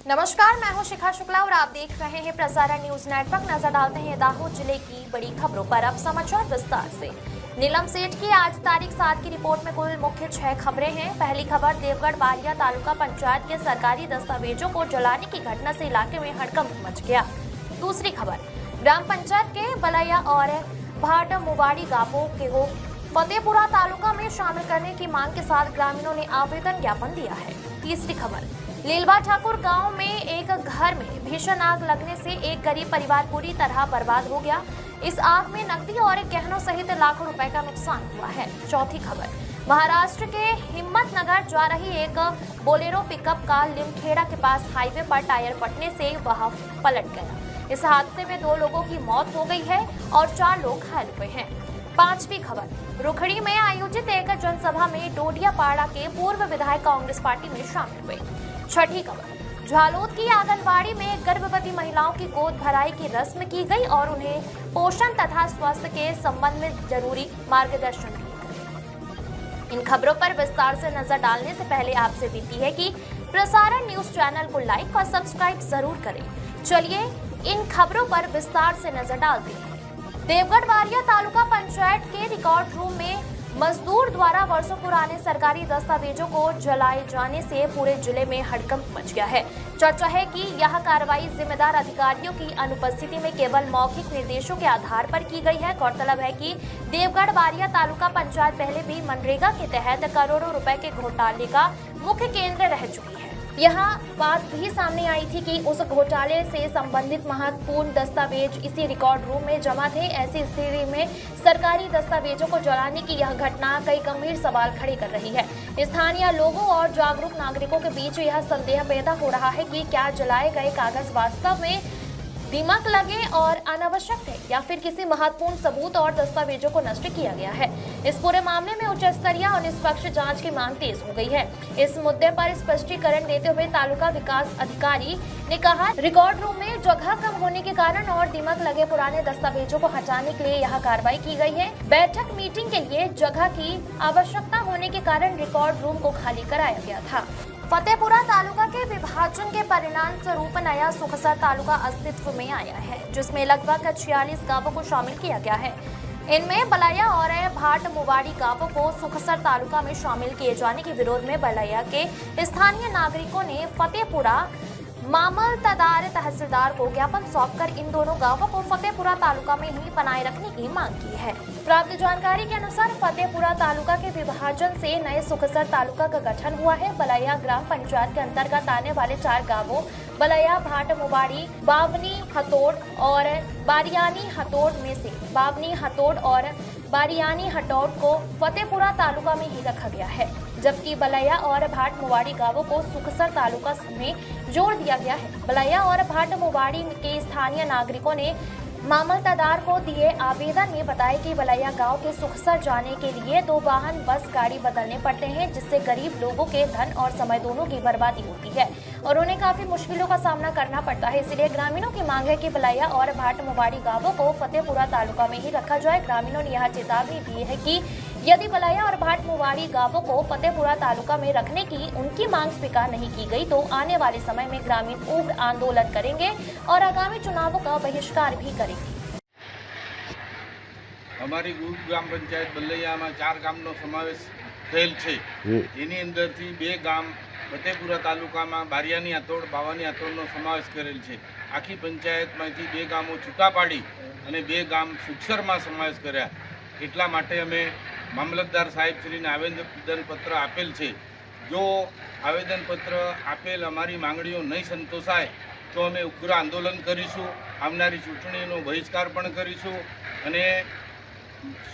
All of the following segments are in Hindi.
नमस्कार, मैं हूं शिखा शुक्ला और आप देख रहे हैं प्रसारण न्यूज नेटवर्क। नजर डालते हैं दाहोद जिले की बड़ी खबरों पर। अब समाचार विस्तार से। नीलम सेठ की आज तारीख 7 की रिपोर्ट में कुल मुख्य 6 खबरें हैं। पहली खबर, देवगढ़ बारिया तालुका पंचायत के सरकारी दस्तावेजों को जलाने की घटना से इलाके में हड़कंप मच गया। दूसरी खबर, ग्राम पंचायत के बलैया और भाट मुवाड़ी गांवों को फतेहपुरा तालुका में शामिल करने की मांग के साथ ग्रामीणों ने आवेदन ज्ञापन दिया है। तीसरी खबर, लीलवा ठाकुर गांव में एक घर में भीषण आग लगने से एक गरीब परिवार पूरी तरह बर्बाद हो गया। इस आग में नकदी और गहनों सहित लाखों रुपए का नुकसान हुआ है। चौथी खबर, महाराष्ट्र के हिम्मतनगर जा रही एक बोलेरो पिकअप का लिमखेड़ा के पास हाईवे पर टायर फटने से वह पलट गया। इस हादसे में 2 लोगों की मौत हो गई है और 4 लोग घायल हुए हैं। पांचवी खबर, रुखड़ी में आयोजित एक जनसभा में डोडियापाड़ा के पूर्व विधायक कांग्रेस पार्टी में शामिल हुए। छठी खबर, झालोद की आंगनबाड़ी में गर्भवती महिलाओं की गोद भराई की रस्म की गई और उन्हें पोषण तथा स्वास्थ्य के संबंध में जरूरी मार्गदर्शन दिया। इन खबरों पर विस्तार से नजर डालने से पहले आपसे विनती है कि प्रसारण न्यूज चैनल को लाइक और सब्सक्राइब जरूर करें। चलिए इन खबरों पर विस्तार से नजर डालते हैं। देवगढ़ बारिया तालुका पंचायत के रिकॉर्ड रूम में मजदूर द्वारा वर्षों पुराने सरकारी दस्तावेजों को जलाए जाने से पूरे जिले में हड़कंप मच गया है। चर्चा है कि यह कार्रवाई जिम्मेदार अधिकारियों की अनुपस्थिति में केवल मौखिक निर्देशों के आधार पर की गई है। गौरतलब है कि देवगढ़ बारिया तालुका पंचायत पहले भी मनरेगा के तहत करोड़ों रुपए के घोटाले का मुख्य केंद्र रह चुकी है। यहाँ बात भी सामने आई थी कि उस घोटाले से संबंधित महत्वपूर्ण दस्तावेज इसी रिकॉर्ड रूम में जमा थे। ऐसी स्थिति में सरकारी दस्तावेजों को जलाने की यह घटना कई गंभीर सवाल खड़े कर रही है। स्थानीय लोगों और जागरूक नागरिकों के बीच यह संदेह पैदा हो रहा है कि क्या जलाए गए कागज वास्तव में दिमाग लगे और अनावश्यक थे या फिर किसी महत्वपूर्ण सबूत और दस्तावेजों को नष्ट किया गया है। इस पूरे मामले में उच्च स्तरीय और निष्पक्ष जांच की मांग तेज हो गई है। इस मुद्दे पर स्पष्टीकरण देते हुए तालुका विकास अधिकारी ने कहा, रिकॉर्ड रूम में जगह कम होने के कारण और दिमाग लगे पुराने दस्तावेजों को हटाने के लिए यह कार्रवाई की गई है। बैठक मीटिंग के लिए जगह की आवश्यकता होने के कारण रिकॉर्ड रूम को खाली कराया गया था। फतेहपुरा तालुका के विभाजन के परिणाम स्वरूप नया सुखसर तालुका अस्तित्व में आया है, जिसमें लगभग 46 गांवों को शामिल किया गया है। इनमें बलैया और भाट मुवाड़ी गांवों को सुखसर तालुका में शामिल किए जाने के विरोध में बलैया के स्थानीय नागरिकों ने फतेहपुरा मामलतदार तहसीलदार को ज्ञापन सौंपकर इन दोनों गांवों को फतेहपुरा तालुका में ही बनाए रखने की मांग की है। प्राप्त जानकारी के अनुसार फतेहपुरा तालुका के विभाजन से नए सुखसर तालुका का गठन हुआ है। बलैया ग्राम पंचायत के अंतर्गत आने वाले 4 गांवों बलैया, भाट मुवाड़ी, बावनी हतोड़ और बारियानी हतोड़ में से बावनी हतोड़ और बारियानी हतोड़ को फतेहपुरा तालुका में ही रखा गया है, जबकि बलैया और भाट मुवाड़ी गांवों को सुखसर तालुका में जोड़ दिया गया है। बलैया और भाट मुवाड़ी के स्थानीय नागरिकों ने मामलतदार को दिए आवेदन में बताया कि बलैया गांव के सुखसर जाने के लिए 2 वाहन बस गाड़ी बदलने पड़ते हैं, जिससे गरीब लोगों के धन और समय दोनों की बर्बादी होती है और उन्हें काफी मुश्किलों का सामना करना पड़ता है। इसलिए ग्रामीणों की मांग है कि बलैया और भाट मुवाड़ी गांवों को फतेहपुरा तालुका में ही रखा जाए। ग्रामीणों ने यह चेतावनी दी है कि यदि बलैया और भाट मुवाड़ी गांवों को फतेहपुरा तालुका में रखने की उनकी मांग स्वीकार नहीं की गई तो आने वाले समय में ग्रामीण उग्र आंदोलन करेंगे और आगामी चुनावों का बहिष्कार भी करेंगे। हमारी गुरु ग्राम पंचायत बलैया में 4 गामनो समावेश थયેલ છે। એની અંદરથી 2 ગામ ફતેપુરા તાલુકામાં બારિયાની હતોડ, બાવાની હતોડનો સમાવેશ કરેલ છે। આખી પંચાયતમાંથી 2 ગામો છૂટા પાડી અને 2 ગામ સુખસરમાં સમાવેશ કર્યા। એટલા માટે અમે મામલતદાર સાહેબશ્રીને આવેદનપત્ર આપેલ છે। જો આવેદનપત્ર આપેલ અમારી માંગણીઓ નહીં સંતોષાય તો અમે ઉગ્ર આંદોલન કરીશું। આવનારી ચૂંટણીનો બહિષ્કાર પણ કરીશું અને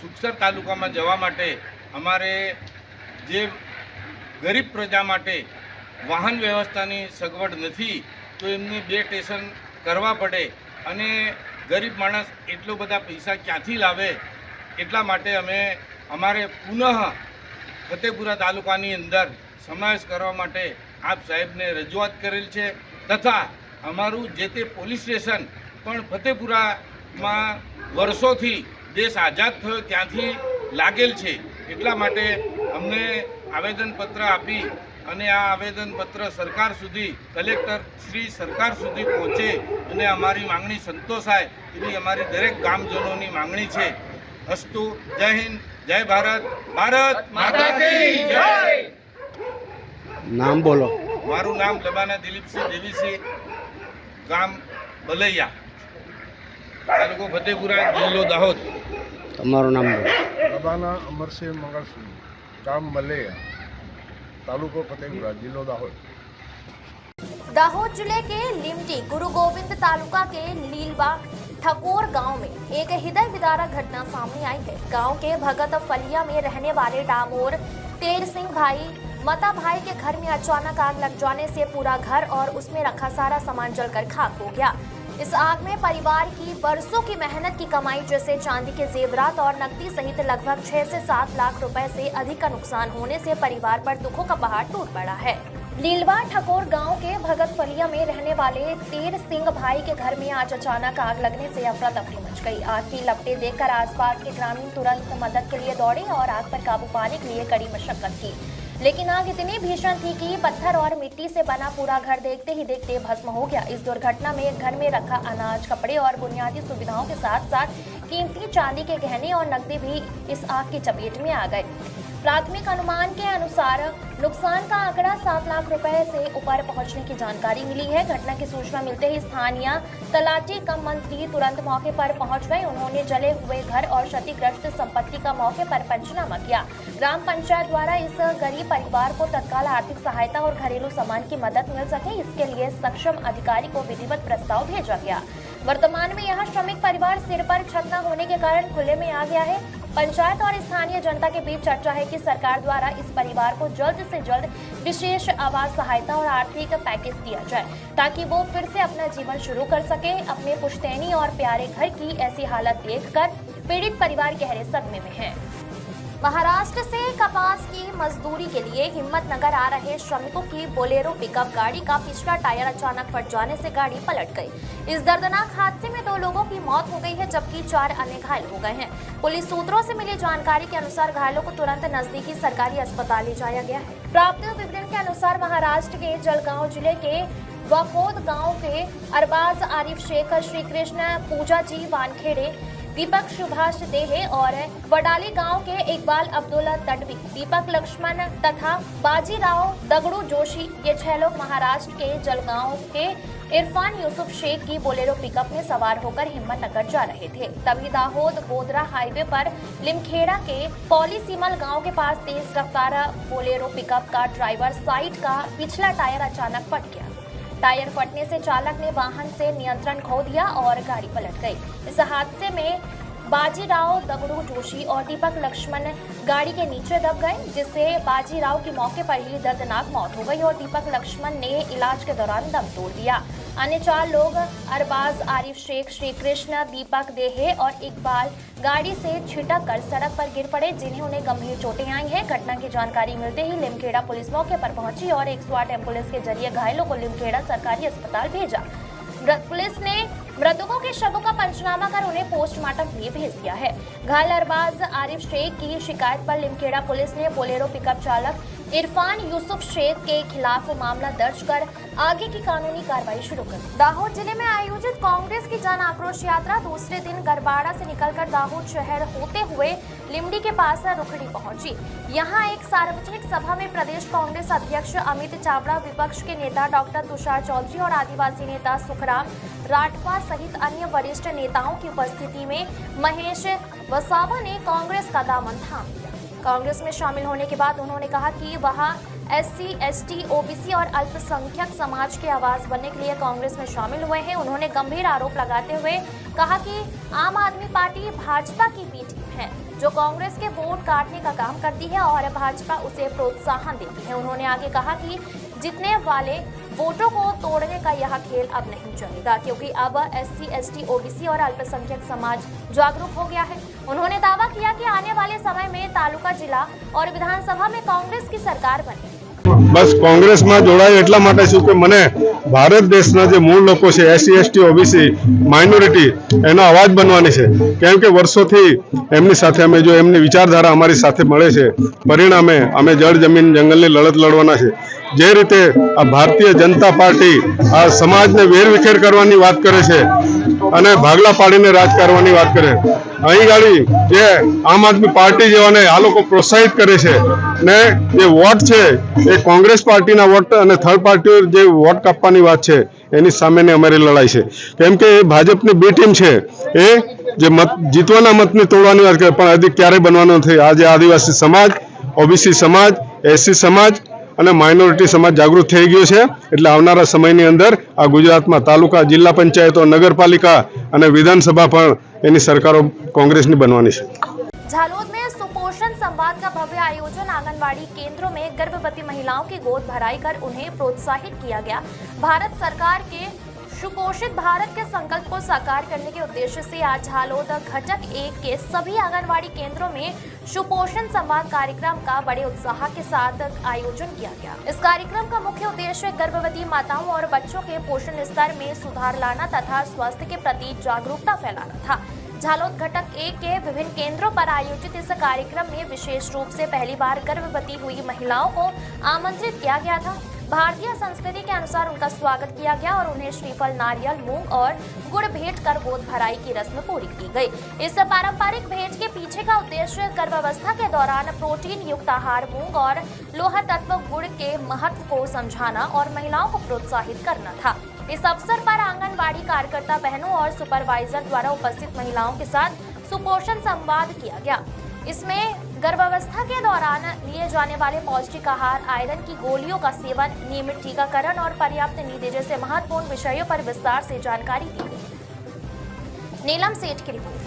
સુખસર તાલુકામાં જવા માટે અમારે જે ગરીબ પ્રજા માટે વાહન વ્યવસ્થાની સગવડ નથી તો એમને 2 સ્ટેશન કરવા પડે અને ગરીબ માણસ એટલો બધા પૈસા ક્યાંથી લાવે, એટલા માટે અમે અમારે પુનઃ ફતેપુરા તાલુકાની અંદર સમાવેશ કરવા માટે આપ સાહેબને રજૂઆત કરેલ છે તથા અમારું જે તે પોલીસ સ્ટેશન પણ ફતેપુરામાં વર્ષોથી દેશ આઝાદ થયો ત્યાંથી लागेल છે। એટલા માટે અમને આવેદનપત્ર આપી અને આ આવેદનપત્ર સરકાર સુધી કલેક્ટર શ્રી સરકાર સુધી પહોંચે અને અમારી માંગણી સંતોષાય એવી અમારી દરેક ગામજનોની માંગણી છે. અસ્તુ. જય હિન્દ, જય ભારત, ભારત માતા કી જય. નામ બોલો. મારું નામ લબાના દિલીપસિંહ દેવીસિંહ, ગામ બલૈયા, તાલુકો ફતેપુરા, જિલ્લો દાહોદ. તમારું નામ બોલો. લબાના અમરસિંહ મંગળસિંહ, ગામ મલैया, तालुको फतेहपुरा, जिलो दाहोद. दाहोद जिले के लिमटी गुरु गोविंद तालुका के लीलवा ठकोर गांव में एक हृदय विदारक घटना सामने आई है. गांव के भगत फलिया में रहने वाले डामोर तेर सिंह भाई मता भाई के घर में अचानक आग लग जाने से पूरा घर और उसमें रखा सारा सामान जलकर खाक हो गया. इस आग में परिवार की बरसों की मेहनत की कमाई जैसे चांदी के जेवरात और नकदी सहित लगभग 6 से 7 लाख रुपए से अधिक का नुकसान होने से परिवार पर दुखों का पहाड़ टूट पड़ा है. लीलवा ठकोर गांव के भगत फलिया में रहने वाले तेर सिंह भाई के घर में आज अचानक आग लगने से अफरा तफरी मच गई. आग की लपटें देखकर आसपास के ग्रामीण तुरंत मदद के लिए दौड़े और आग पर काबू पाने के लिए कड़ी मशक्कत की, लेकिन आग इतनी भीषण थी कि पत्थर और मिट्टी से बना पूरा घर देखते ही देखते भस्म हो गया. इस दुर्घटना में घर में रखा अनाज, कपड़े और बुनियादी सुविधाओं के साथ साथ कीमती चांदी के गहने और नकदी भी इस आग की चपेट में आ गए. प्राथमिक अनुमान के अनुसार नुकसान का आंकड़ा 7 लाख रुपए से ऊपर पहुंचने की जानकारी मिली है. घटना की सूचना मिलते ही स्थानीय तलाटी कम मंत्री तुरंत मौके पर पहुंच गए. उन्होंने जले हुए घर और क्षतिग्रस्त संपत्ति का मौके पर पंचनामा किया. ग्राम पंचायत द्वारा इस गरीब परिवार को तत्काल आर्थिक सहायता और घरेलू सामान की मदद मिल सके, इसके लिए सक्षम अधिकारी को विधिवत प्रस्ताव भेजा गया. वर्तमान में यह श्रमिक परिवार सिर पर छत न होने के कारण खुले में आ गया है. पंचायत और स्थानीय जनता के बीच चर्चा है कि सरकार द्वारा इस परिवार को जल्द से जल्द विशेष आवास सहायता और आर्थिक पैकेज दिया जाए ताकि वो फिर से अपना जीवन शुरू कर सके. अपने पुश्तैनी और प्यारे घर की ऐसी हालत देखकर पीड़ित परिवार गहरे सदमे में है. महाराष्ट्र से कपास की मजदूरी के लिए हिम्मतनगर आ रहे श्रमिकों की बोलेरो पिकअप गाड़ी का पिछला टायर अचानक फट जाने से गाड़ी पलट गई. इस दर्दनाक हादसे में 2 लोगों की मौत हो गई है जबकि 4 अन्य घायल हो गए हैं. पुलिस सूत्रों से मिली जानकारी के अनुसार घायलों को तुरंत नजदीकी सरकारी अस्पताल ले जाया गया है. प्राप्त विवरण के अनुसार महाराष्ट्र के जलगांव जिले के वाकोद गांव के अरबाज आरिफ शेख, श्री कृष्ण पूजा जी वानखेड़े, दीपक सुभाष देहे और वडाली गांव के इकबाल अब्दुल्ला तडवी, दीपक लक्ष्मण तथा बाजीराव दगड़ू जोशी, ये 6 लोग महाराष्ट्र के जलगांव के इरफान यूसुफ शेख की बोलेरो पिकअप में सवार होकर हिम्मतनगर जा रहे थे. तभी दाहोद गोधरा हाईवे पर लिमखेड़ा के पौलीसीमल गांव के पास तेज रफ्तार बोलेरो पिकअप का ड्राइवर साइड का पिछला टायर अचानक फट गया. टायर फटने से चालक ने वाहन से नियंत्रण खो दिया और गाड़ी पलट गई. इस हादसे में बाजीराव दगड़ू जोशी और दीपक लक्ष्मण गाड़ी के नीचे दब गए, जिससे बाजीराव की मौके पर ही दर्दनाक मौत हो गई और दीपक लक्ष्मण ने इलाज के दौरान दम तोड़ दिया. अन्य 4 लोग अरबाज आरिफ शेख, श्री कृष्ण, दीपक देहे और इकबाल गाड़ी से छिटक कर सड़क पर गिर पड़े, जिन्हें उन्हें गंभीर चोटें आई हैं. घटना की जानकारी मिलते ही लिमखेड़ा पुलिस मौके पर पहुंची और 108 एम्बुलेंस के जरिए घायलों को लिमखेड़ा सरकारी अस्पताल भेजा. पुलिस ने मृतकों के शवों का पंचनामा कर उन्हें पोस्टमार्टम के लिए भेज दिया है. घायल अरबाज आरिफ शेख की शिकायत पर लिमखेड़ा पुलिस ने बोलेरो पिकअप चालक इरफान यूसुफ शेख के खिलाफ मामला दर्ज कर आगे की कानूनी कार्रवाई शुरू कर दी. दाहोद जिले में आयोजित कांग्रेस की जन आक्रोश यात्रा दूसरे दिन गरबाड़ा से निकलकर दाहोद शहर होते हुए लिमडी के पास रुखड़ी पहुंची. यहां एक सार्वजनिक सभा में प्रदेश कांग्रेस अध्यक्ष अमित चावड़ा, विपक्ष के नेता डॉक्टर तुषार चौधरी और आदिवासी नेता सुखराम राठवा सहित अन्य वरिष्ठ नेताओं की उपस्थिति में महेश वसावा ने कांग्रेस का दामन थाम लिया. कांग्रेस में शामिल होने के बाद उन्होंने कहा कि वह SC, ST, OBC और अल्पसंख्यक समाज की आवाज बनने के लिए कांग्रेस में शामिल हुए हैं. उन्होंने गंभीर आरोप लगाते हुए कहा कि आम आदमी पार्टी भाजपा की बी टीम है जो कांग्रेस के वोट काटने का काम करती है और भाजपा उसे प्रोत्साहन देती है. उन्होंने आगे कहा कि जीतने वाले वोटों को तोड़ने का यह खेल अब नहीं चलेगा क्योंकि अब SC, ST, OBC और अल्पसंख्यक समाज जागरूक हो गया है. उन्होंने दावा किया कि आने वाले समय में तालुका, जिला और विधानसभा में कांग्रेस की सरकार बनेगी. बस कांग्रेस में जोड़ाय एटला माटे छुं के मने ભારત દેશના જે મૂળ લોકો છે એસસી એસટી ઓબીસી માઇનોરિટી એનો અવાજ બનવાની છે કેમ કે વર્ષોથી એમની સાથે અમે જો એમની વિચારધારા અમારી સાથે મળે છે પરિણામે અમે જળ જમીન જંગલની લડત લડવાના છે જે રીતે આ ભારતીય જનતા પાર્ટી આ સમાજને વેરવિખેર કરવાની વાત કરે છે અને ભાગલા પાડીને રાજ કરવાની વાત કરે અહીં ગાડી જે આમ આદમી પાર્ટી જેવાને આ લોકો પ્રોત્સાહિત કરે છે ને જે વોટ છે એ કોંગ્રેસ પાર્ટીના વોટ અને થર્ડ પાર્ટીઓ જે વોટ કાપવાની વાત છે એની સામેની અમારી લડાઈ છે કેમ કે ભાજપની બે ટીમ છે એ જે મત જીતવાના મતને તોડવાની વાત કરે પણ હજી ક્યારેય બનવાનું નથી આજે આદિવાસી સમાજ ઓબીસી સમાજ એસસી સમાજ અને માઇનોરિટી સમાજ જાગૃત થઈ ગયો છે એટલે આવનારા સમયની અંદર આ ગુજરાતમાં તાલુકા જિલ્લા પંચાયતો નગરપાલિકા અને વિધાનસભા પણ એની સરકારો કોંગ્રેસની बनवानी છે। झालोद में सुपोषण संवाद का भव्य आयोजन आंगनवाड़ी केंद्रों में गर्भवती महिलाओं की गोद भराई कर उन्हें प्रोत्साहित किया गया। भारत सरकार के सुपोषित भारत के संकल्प को साकार करने के उद्देश्य से आज झालोद घटक 1 के सभी आंगनवाड़ी केंद्रों में सुपोषण संवाद कार्यक्रम का बड़े उत्साह के साथ आयोजन किया गया। इस कार्यक्रम का मुख्य उद्देश्य गर्भवती माताओं और बच्चों के पोषण स्तर में सुधार लाना तथा स्वास्थ्य के प्रति जागरूकता फैलाना था। झालोद घटक 1 के विभिन्न केंद्रों पर आयोजित इस कार्यक्रम में विशेष रूप से पहली बार गर्भवती हुई महिलाओं को आमंत्रित किया गया था। भारतीय संस्कृति के अनुसार उनका स्वागत किया गया और उन्हें श्रीफल नारियल मूंग और गुड़ भेंट कर गोद भराई की रस्म पूरी की गई। इस पारंपरिक भेंट के पीछे का उद्देश्य गर्भावस्था के दौरान प्रोटीन युक्त आहार मूंग और लोहा तत्व गुड़ के महत्व को समझाना और महिलाओं को प्रोत्साहित करना था। इस अवसर पर आंगनवाड़ी कार्यकर्ता बहनों और सुपरवाइजर द्वारा उपस्थित महिलाओं के साथ सुपोषण संवाद किया गया। इसमें गर्भावस्था के दौरान लिए जाने वाले पौष्टिक आहार, आयरन की गोलियों का सेवन, नियमित टीकाकरण और पर्याप्त नींद जैसे महत्वपूर्ण विषयों पर विस्तार से जानकारी दी गई। नीलम सेठ की रिपोर्ट।